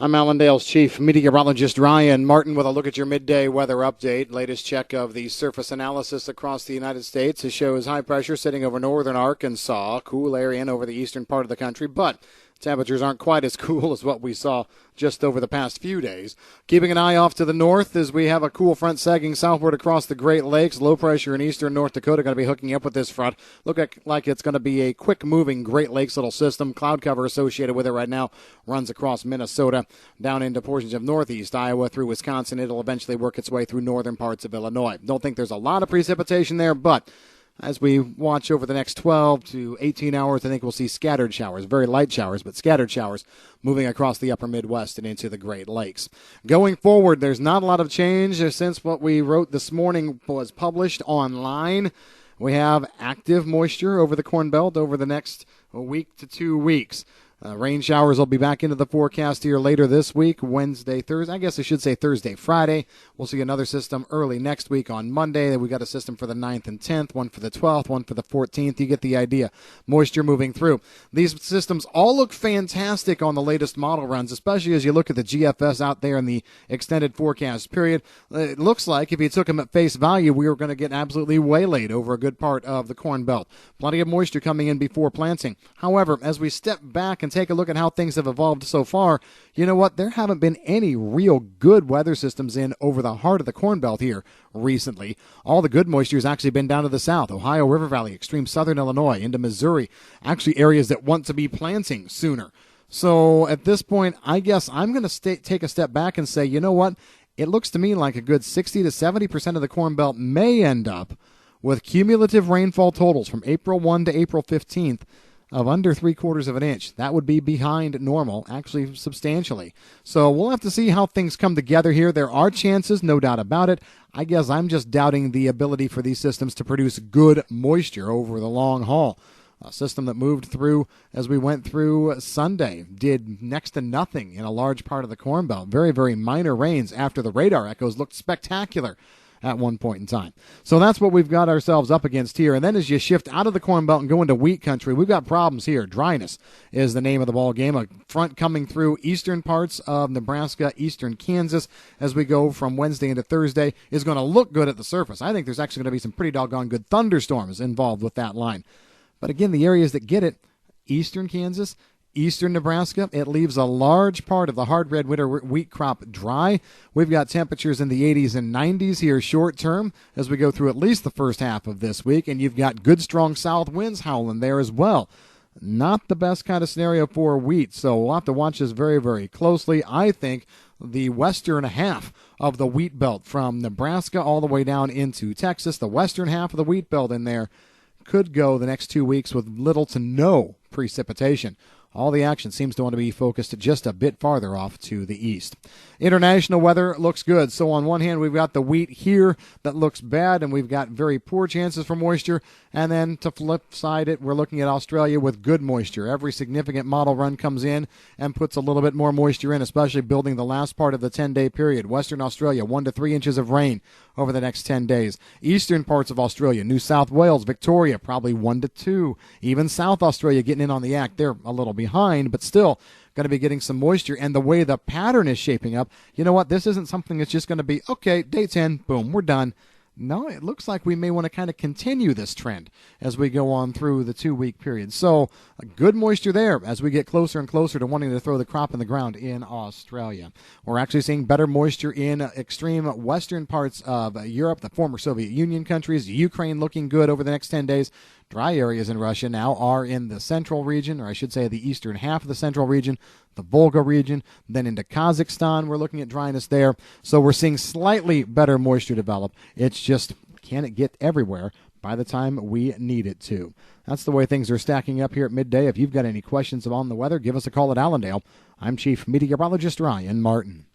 I'm Allendale's chief meteorologist Ryan Martin with a look at your midday weather update. Latest check of the surface analysis across the United States. It shows high pressure sitting over northern Arkansas, cool area in over the eastern part of the country, but temperatures aren't quite as cool as what we saw just over the past few days. Keeping an eye off to the north as we have a cool front sagging southward across the Great Lakes. Low pressure in eastern North Dakota going to be hooking up with this front. Look like it's going to be a quick-moving Great Lakes little system. Cloud cover associated with it right now runs across Minnesota, down into portions of northeast Iowa through Wisconsin. It'll eventually work its way through northern parts of Illinois. Don't think there's a lot of precipitation there, but as we watch over the next 12 to 18 hours, I think we'll see scattered showers, very light showers, but scattered showers moving across the upper Midwest and into the Great Lakes. Going forward, there's not a lot of change since what we wrote this morning was published online. We have active moisture over the Corn Belt over the next week to 2 weeks. Rain showers will be back into the forecast here later this week, Wednesday, Thursday. I guess I should say Thursday, Friday. We'll see another system early next week on Monday. We got a system for the 9th and 10th, one for the 12th, one for the 14th. You get the idea. Moisture moving through. These systems all look fantastic on the latest model runs, especially as you look at the GFS out there in the extended forecast period. It looks like if you took them at face value, we were going to get absolutely waylaid over a good part of the Corn Belt. Plenty of moisture coming in before planting. However, as we step back and take a look at how things have evolved so far, you know what? There haven't been any real good weather systems in over the heart of the Corn Belt here recently. All the good moisture has actually been down to the south, Ohio River Valley, extreme southern Illinois, into Missouri, actually areas that want to be planting sooner. So at this point, I guess I'm going to take a step back and say, you know what? It looks to me like a good 60 to 70% of the Corn Belt may end up with cumulative rainfall totals from April 1 to April 15th of under 3/4 of an inch. That would be behind normal, actually substantially. So we'll have to see how things come together here. There are chances, no doubt about it. I guess I'm just doubting the ability for these systems to produce good moisture over the long haul. A system that moved through as we went through Sunday did next to nothing in a large part of the Corn Belt. Very, very minor rains after the radar echoes looked spectacular at one point in time. So that's what we've got ourselves up against here. And then as you shift out of the Corn Belt and go into wheat country, we've got problems here. Dryness is the name of the ball game. A front coming through eastern parts of Nebraska, eastern Kansas, as we go from Wednesday into Thursday, is going to look good at the surface. I think there's actually going to be some pretty doggone good thunderstorms involved with that line. But again, the areas that get it, eastern Kansas, eastern Nebraska, it leaves a large part of the hard red winter wheat crop dry. We've got temperatures in the 80s and 90s here short term as we go through at least the first half of this week, and you've got good strong south winds howling there as well. Not the best kind of scenario for wheat, so we'll have to watch this very, very closely. I think the western half of the wheat belt from Nebraska all the way down into Texas, the western half of the wheat belt in there, could go the next 2 weeks with little to no precipitation. All the action seems to want to be focused just a bit farther off to the east. International weather looks good. So on one hand, we've got the wheat here that looks bad, and we've got very poor chances for moisture. And then to flip side it, we're looking at Australia with good moisture. Every significant model run comes in and puts a little bit more moisture in, especially building the last part of the 10-day period. Western Australia, 1 to 3 inches of rain over the next 10 days. Eastern parts of Australia, New South Wales, Victoria, probably 1 to 2. Even South Australia getting in on the act. They're a little behind, but still going to be getting some moisture. And the way the pattern is shaping up, you know what? This isn't something that's just going to be, okay, day 10, boom, we're done. No, it looks like we may want to kind of continue this trend as we go on through the 2-week period. So good moisture there as we get closer and closer to wanting to throw the crop in the ground in Australia. We're actually seeing better moisture in extreme western parts of Europe, the former Soviet Union countries, Ukraine looking good over the next 10 days. Dry areas in Russia now are in the central region, or I should say the eastern half of the central region, the Volga region, then into Kazakhstan. We're looking at dryness there. So we're seeing slightly better moisture develop. It's just, can it get everywhere by the time we need it to? That's the way things are stacking up here at Midday. If you've got any questions on the weather, give us a call at Allendale. I'm Chief Meteorologist Ryan Martin.